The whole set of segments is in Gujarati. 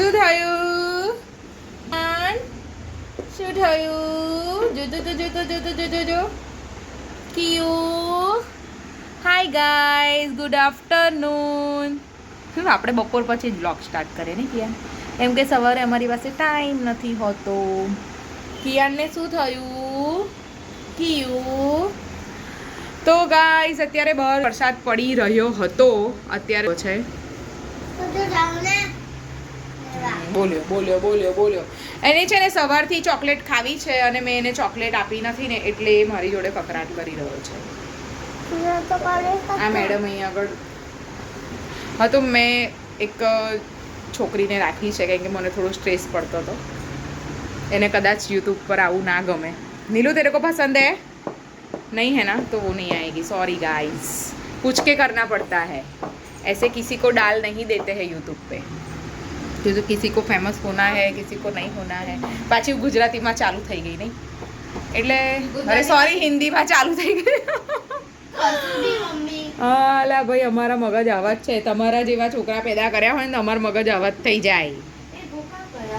શું થયું શું થયું જો કિયુ હાય ગાઈઝ ગુડ આફ્ટરનૂન આપણે બપોર પછી જ બ્લોગ સ્ટાર્ટ કરીએ ને કિયાન એમ કે સવારે અમારી પાસે ટાઈમ નથી હોતો કિયાનને શું થયું કિયુ તો ગાઈઝ અત્યારે બહાર વરસાદ પડી રહ્યો હતો અત્યારે છે બોલ્યો એને છે ને સવારથી ચોકલેટ ખાવી છે અને મેં એને ચોકલેટ આપી નથી ને એટલે એ મારી જોડે કકરાટ કરી રહ્યો છે આ મેડમ અહીંયા આગળ હા તો મેં એક છોકરીને રાખી છે કારણ કે મને થોડો સ્ટ્રેસ પડતો હતો એને કદાચ यूट्यूब पर આવું ના ગમે नीलू तेरे को पसंद है नहीं है ना तो वो नहीं आएगी सॉरी गाइस पूछ के करना पड़ता है ऐसे किसी को डाल नहीं देते हैं यूट्यूब पे क्योंकि किसी को फेमस होना है किसी को नहीं होना है पाછી ગુજરાતીમાં ચાલુ થઈ ગઈ નહીં એટલે અરે સોરી હિન્દીમાં ચાલુ થઈ ગઈ અલા ભાઈ અમારા મગજ આવા જ છે તમારા જેવા છોકરા પેદા કર્યા હોય ને અમારા મગજ આવા જ થઈ જાય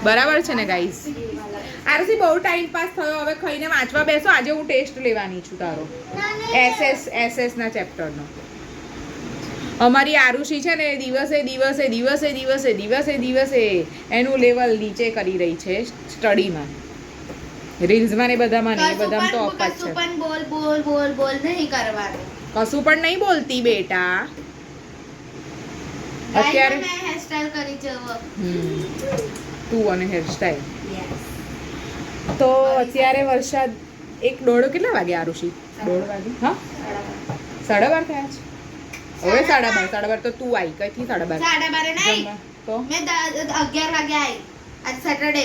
બરાબર છે ને ગાઈસ આરસી બહુ ટાઈમ પાસ થયો હવે ખાઈને વાંચવા બેસો આજે હું ટેસ્ટ લેવાની છું તારો એસએસ ના ચેપ્ટરનો અમારી આરુષી છે ને દિવસે એનું લેવલ નીચે કરી રહી છે સ્ટડીમાં રીલ્સમાં ને બધામાં નહીં બધામાં તો અપ જ છે બોલ નહીં કરવાનું કશું પણ નહીં બોલતી બેટા અત્યારે મેં હેરસ્ટાઈલ કરી છે તું અને હેરસ્ટાઈલ તો અત્યારે વરસાદ 1:30 કેટલા વાગે આરુષી 1:30 વાગે હા 12:30 થયા છે હવે 12:30 તો તું આવી કઈથી 12:30 નહીં તો મેં 11 વાગે આવી આજ સેટરડે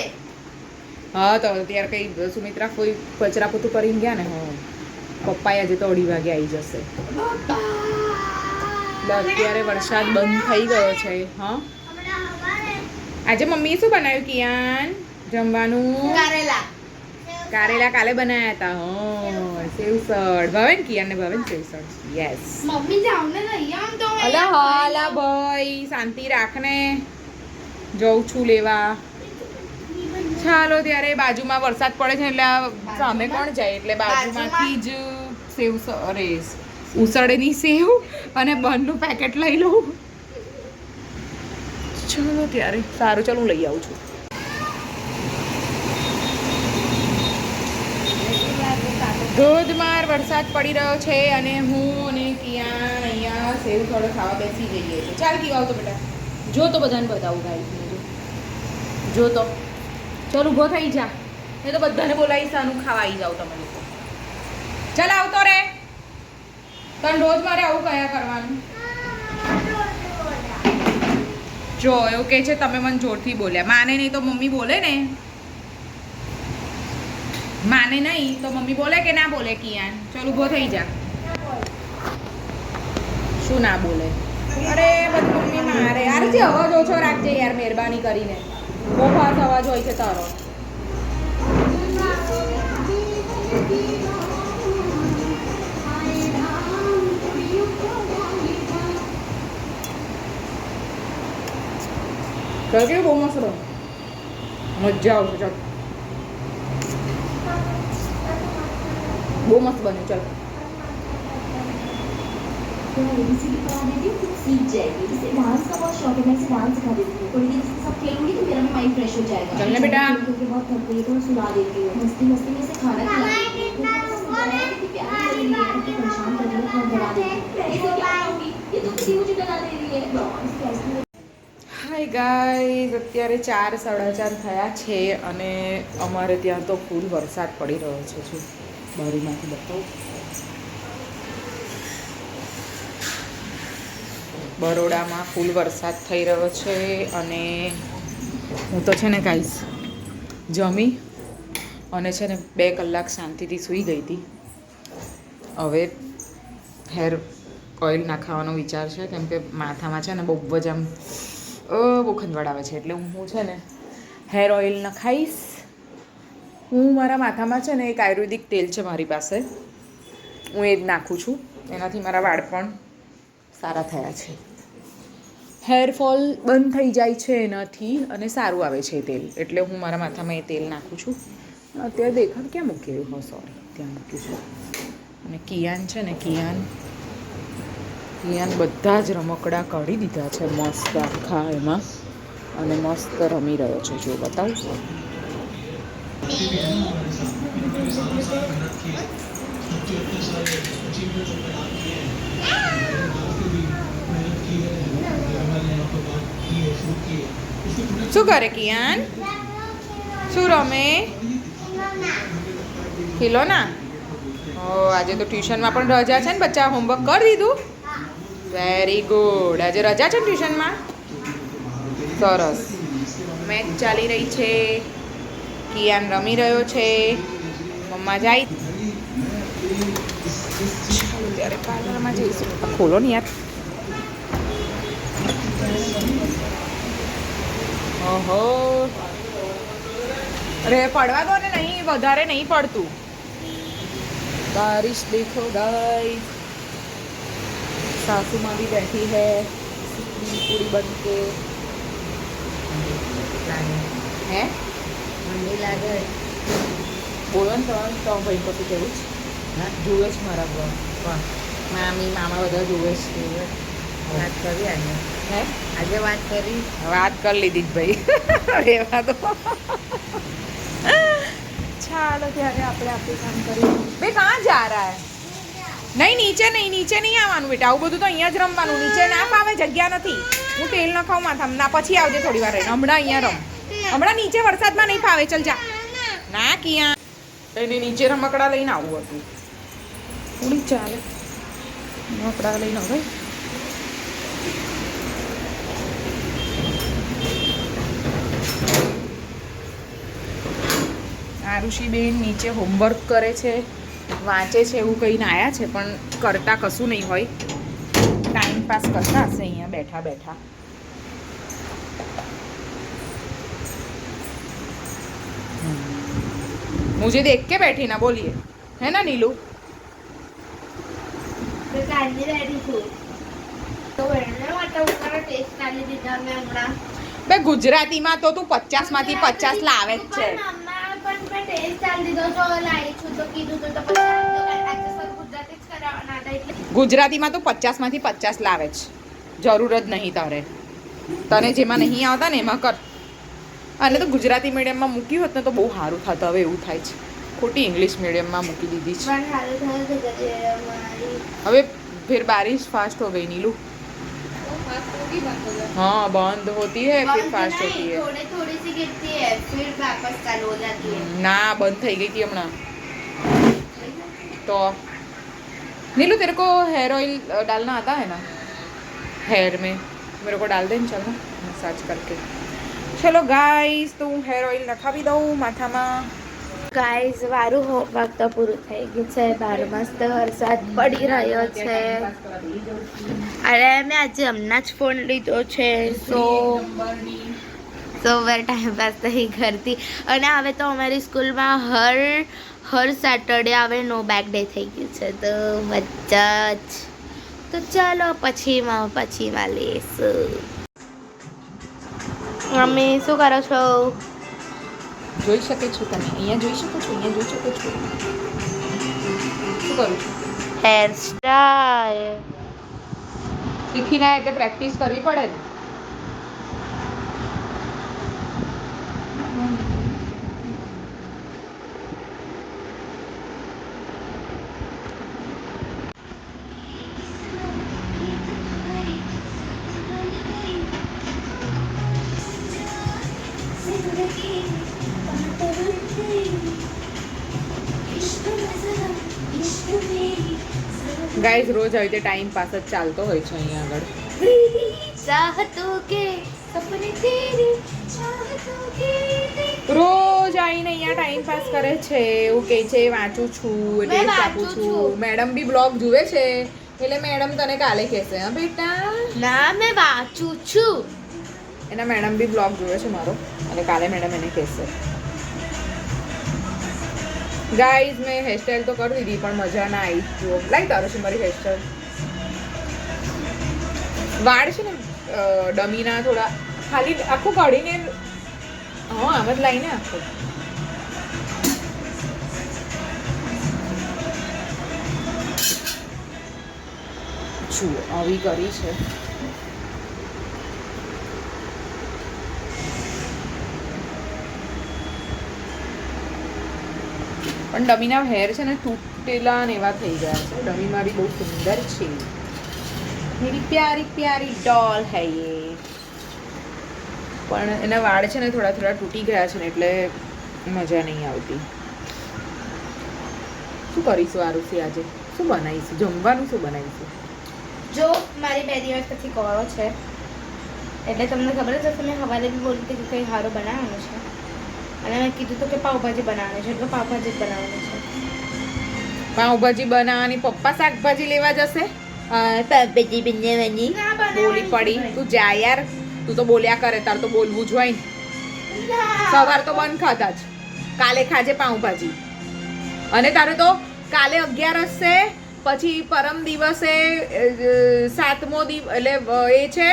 હા તો અત્યારે કઈ સુમિત્રા કોઈ કચરા પોતું કરીને ગયા ને હા પપ્પાએ આજે તો 2:30 વાગે આવી જશે અત્યારે વરસાદ બંધ થઈ ગયો છે હા આજે મમ્મીએ શું બનાવ્યું કિયાન જમવાનું કારેલા કાલે બનાવ્યા હતા હા સેવસળ ભાવે ને કિયાનને ભાવે ને સેવસળ યસ મમ્મી જાવ ને લઈ આવ તો અલા હાલા ભાઈ શાંતિ રાખને જઉં છું લેવા ચાલો ત્યારે બાજુમાં વરસાદ પડે છે એટલે સામે કોણ જાય એટલે બાજુમાંથી જ સેવ અરે ઉસળની સેવ અને બનનું પેકેટ લઈ લઉં ચલો ત્યારે સારું ચાલો હું લઈ આવું છું ધોધમાર વરસાદ પડી રહ્યો છે અને હું અને કિયાન અહીંયા સેવ થોડો ખાવા બેસી જઈએ છીએ ચાલ કીવા આવતો બેટા જો તો બધાને બતાવું ગાઈસને જો તો ચાલ ઊભો થઈ જા એ તો બધાને બોલાવીશ આનું ખાવા આવી જાવ તમે લોકો ચાલ આવતો રે તને રોજ મારે આવું કયા કરવાનું જો એવું કહે છે તમે મને જોરથી બોલ્યા માને નહીં તો મમ્મી બોલે ને માને નહીં તો મમ્મી બોલે કે ના બોલે કિયાન ચાલ ઊભો થઈ જા શું ના બોલે અરે બધું મમ્મી મારે આરજી અવાજ ઓછો રાખજે યાર મહેરબાની કરીને બહુ ફાસ્ટ અવાજ હોય છે તારો ચાલ કેવું બહુ મસ્ત રહો મજા આવશે ચાલ બહુ મસ્ત બન્યું ચાલ सीख जाएगी जिसे डांस का बहुत शौक है मैं इसे डांस सिखा देती हूँ थोड़ी देर इसके साथ खेलूंगी तो मेरा माइंड फ्रेश हो जाएगा चलने बेटा क्योंकि बहुत थक गई तो सुला देती हूँ मस्ती मस्ती में इसे खाना खिलाती हूँ परेशान कर रही है डरा देती हूँ ये तो किसी मुझे डरा दे रही है હાય ગાઈઝ અત્યારે 4:30 થયા છે અને અમારે ત્યાં તો ફૂલ વરસાદ પડી રહ્યો છે જો બારીમાંથી બતાવું બરોડામાં ફૂલ વરસાદ થઈ રહ્યો છે અને હું તો છે ને ગાઈઝ જમી અને છે ને 2 કલાક શાંતિથી સૂઈ ગઈ હતી હવે હેર ઓઇલ નાખાવાનો વિચાર છે કેમ કે માથામાં છે ને બહુ જ આમ બહુ ખંજવાળ આવે છે એટલે હું છે ને હેર ઓઇલ નખાઈશ હું મારા માથામાં છે ને એક આયુર્વેદિક તેલ છે મારી પાસે હું એ જ નાખું છું એનાથી મારા વાળ પણ સારા થયા છે હેરફોલ બંધ થઈ જાય છે એનાથી અને સારું આવે છે એ તેલ, એટલે હું મારા માથામાં એ તેલ નાખું છું. અત્યારે દેખાડ ક્યાં મૂક્યું? હો સોરી, ત્યાં મૂક્યું છે. અને કિયાન છે ને, કિયાન બધા જ રમકડા કાઢી દીધા છે મસ્ત આખા એમાં, અને મસ્ત રમી રહ્યો છે. જો બતાવું, શું કરે કિયાન? શું રમે? ખિલોના. ઓ આજે તો ટ્યુશનમાં પણ રજા છે ને બચ્ચા? હોમવર્ક કરી દીધું? Very good. આજે રજા છે ને ટ્યુશનમાં? સરસ. મેચ ચાલી રહી છે, કિયાન રમી રહ્યો છે, મમ્મા જાય. ચાલો ત્યારે પાર્લરમાં જઈશું. ખોલો ને યાર. ઓહો, અરે પડવા દો ને, નહીં વધારે નહીં પડતું. बारिश देखो गाइस, सासू माँ भी बैठी है पूरी बन के. હે મંડી લાગે. બોલો ને તો ભાઈ પછી કેવું છે? હા જુએ છે મારા પર, મામી મામા બધા જુએ છે. વાત કરી આજે. હે આજે વાત કરી. વાત કરી લીધી જ ભાઈ. રહેવા દો. ચાલો ત્યારે આપણે આપણું કામ કરીએ. બે કहाँ जा रहा है? નહીં નીચે નહીં આવવાનું બેટા. આવું બધું તો અહીંયા જ રમવાનું. નીચે ના ફાવે, જગ્યા નથી. હું તેલ ન ખાઉં માથામાં. ના પછી આવજે થોડી વાર રહીને. હમણાં અહીંયા રમ. હમણાં નીચે વરસાદમાં નહીં ફાવે. ચલ જા. ના કિયા એને નીચે રમકડા લઈને આવવું હતું. થોડી ચાલે રમકડા લઈને હવે. આરુષિબેન નીચે હોમવર્ક કરે છે, વાંચે છે, એવું કહીને આવ્યા છે, પણ કરતા કશું નહીં હોય. ટાઈમ પાસ કરતા હશે અહીંયા બેઠા બેઠા. मुझे देख के बैठी ना बोलिए, है ना नीलू? તો કાલની રેડી છું. તો એને માટે ઉપર ટેસ્ટ આલી દીધા મેં હમણાં. બે ગુજરાતીમાં તો તું 50 માંથી 50 લાવે જ છે. પણ મમ્મા પણ મેં ટેસ્ટ આલી દીધો તો લાવી છું તો કીધું તો પછી આજે સર ગુજરાતી જ કરાવવાના હતા એટલે. ગુજરાતીમાં તો 50 માંથી 50 લાવે છે. જરૂર જ નહીં તારે. તને જેમાં નહીં આવતા ને એમાં કર. અને તો ગુજરાતી મીડિયમમાં મૂક્યું હોત ને તો બહુ સારું થતું. હવે એવું થાય છે ખોટી ઇંગ્લિશ મીડિયમમાં મૂકી દીધી છે. પણ હાલ થયું તો ગજે મારી હવે फिर बारिश फास्ट हो गई नीलू. हाँ बंद होती है फिर फास्ट होती है. थोड़ी थोड़ी सी गिरती है फिर वापस चालू हो जाती है. ना बंद થઈ ગઈ थी हमारा. तो नीलू तेरे को हेयर ऑयल डालना आता है ना हेयर में? मेरे को डाल दे चलो मसाज करके. चलो गाइस तो हेयर ऑयल નખાવી દઉં માથામાં. ગાઈઝ વારું હોમવર્ક તો પૂરું થઈ ગયું છે. બહાર મસ્ત વરસાદ પડી રહ્યો છે અને મેં આજે હમણાં જ ફોન લીધો છે. સો વાર ટાઈમ પાસ નહીં કરતી. અને હવે તો અમારી સ્કૂલમાં હર સેટરડે હવે નો બેગ ડે થઈ ગયું છે તો મજા જ. તો ચાલો પછીમાં લઈશું. મમ્મી શું કરો છો? જોઈ શકે છો તમે? અહીંયા જોઈ શકો છો, અહીંયા જોઈ શકો છો. શું કરું છું? Hair style. શીખીને એટલે પ્રેક્ટિસ કરવી પડે ને. ગાઈઝ રોજ આવી રીતે ટાઈમ પાસ જ ચાલતો હોય છે અહીંયા આગળ. ચાહતો કે સપને તેરી ચાહતો કે રોજ આવીને અહીંયા ટાઈમ પાસ કરે છે. એવું કહે છે વાંચું છું, ટેસ્ટ આપું વાંચું છું. છું. મેડમ બી બ્લોગ જુએ છે એટલે મેડમ તને કાલે કહેશે હા બેટા. ના મેં વાંચું છું. એના મેડમ બી બ્લોગ જુએ છે મારો અને કાલે મેડમ એને કહેશે. ગાઈઝ મેં હેરસ્ટાઈલ તો કરી દીધી પણ મજા ના આવી. જો લાઈ તારો છે મારી હેરસ્ટાઈલ. વાળ છે ને ડમીના થોડા ખાલી આખું કાઢીને હા આમ જ લાવીને આખું જુઓ આવી કરી છે પણ ડમીના હેર છે ને તૂટેલા ને એવા થઈ ગયા છે ડમી મારી બહુ સુંદર છે मेरी प्यारी प्यारी डॉल है ये પણ એના વાળ છે ને થોડા થોડા તૂટી ગયા છે ને એટલે મજા નહીં આવતી શું કરીશું આરુષી આજે શું બનાવીશું જમવાનું શું બનાવીશું જો મારી 2 દિવસ પછી કોળો છે એટલે તમને ખબર જ હશે મેં સવારે બી બોલી હતી કે કંઈ સારું બનાવવાનું છે અને મેં કીધું હતું કે પાવભાજી બનાવવાની છે એટલે પાવભાજી જ બનાવવાની છે પાઉંભાજી બનાવવાની પપ્પા શાકભાજી લેવા જશે પાવભાજી બનાવવાની બોલી પડી તું જા યાર તું તો બોલ્યા કરે તાર તો બોલવું જ હોય ને સવાર તો બંધ ખાતા જ કાલે ખાજે પાઉંભાજી અને તારે તો કાલે 11 છે પછી પરમ દિવસે 7મો દિવસ એટલે એ છે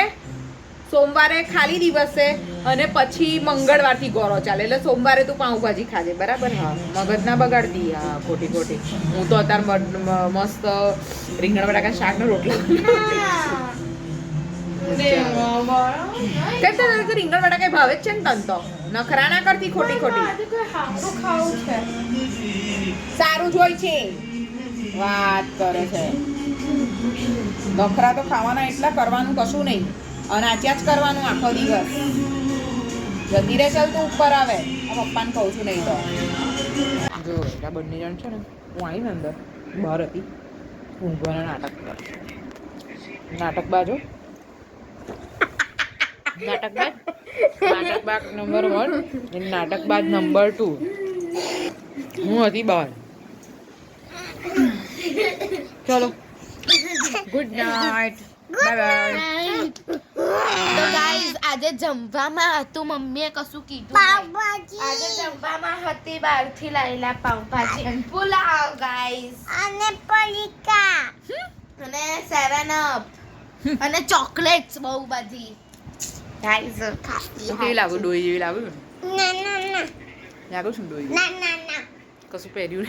સોમવારે ખાલી દિવસ છે અને પછી મંગળવારથી ગોરો ચાલે એટલે સોમવારે તું પાઉંભાજી ખાજે બરાબર હા મગજ ના બગાડતી હા ખોટી ખોટી હું તો અત્યારે મસ્ત રીંગણ બટાકા શાક નો રોટલો કેમ તને તો રીંગણ બટાકા ભાવે જ છે ને તન તો નખરા ના કરતી ખોટી ખોટી સારું જ હોય છે વાત કરે છે નખરા તો ખાવાના એટલા કરવાનું કશું નહીં અને આચ્યા જ કરવાનું આખો દિવસ જલ્દી રે ચાલ તું ઉપર આવે આ પપ્પાને કહું છું નહીં તો જો એટલા બંને જણ છે ને હું આવીને અંદર બહાર હતી ઊંઘવાના નાટક કર નાટક બાજો નાટકબાજ નંબર 1 અને નાટકબાજ નંબર 2 હું હતી બહાર ચલો ગુડ નાઇટ બાય બાય તો ગાઈઝ આજે જમવામાં હતું મમ્મીએ કશું કીધું પાવભાજી આજે જમવામાં હતી બહારથી લાવેલા પાવભાજી અને પુલાવ ગાઈઝ અને પડીકા અને 7 અપ અને ચોકલેટ્સ બહુ બધી ગાઈઝ કેવી લાગુ ડોઈ જેવી લાગુ ના ના ના લાગુ છું ડોઈ ના ના ના કશું પહેર્યું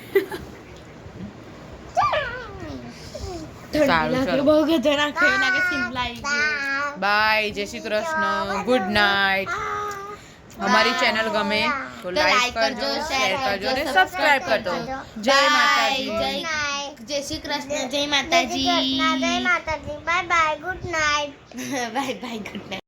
ઠંડી લાગે બહુ ગધેડા ખાઈ લાગે શિમલા આવી ગયું બાય જય શ્રી કૃષ્ણ ગુડ નાઇટ हमारी चैनल गमे तो लाइक करजो शेयर करजो અને સબસ્ક્રાઇબ કરજો જય માતાજી જય શ્રી કૃષ્ણ જય માતાજી જય માતાજી bye bye good night bye bye good night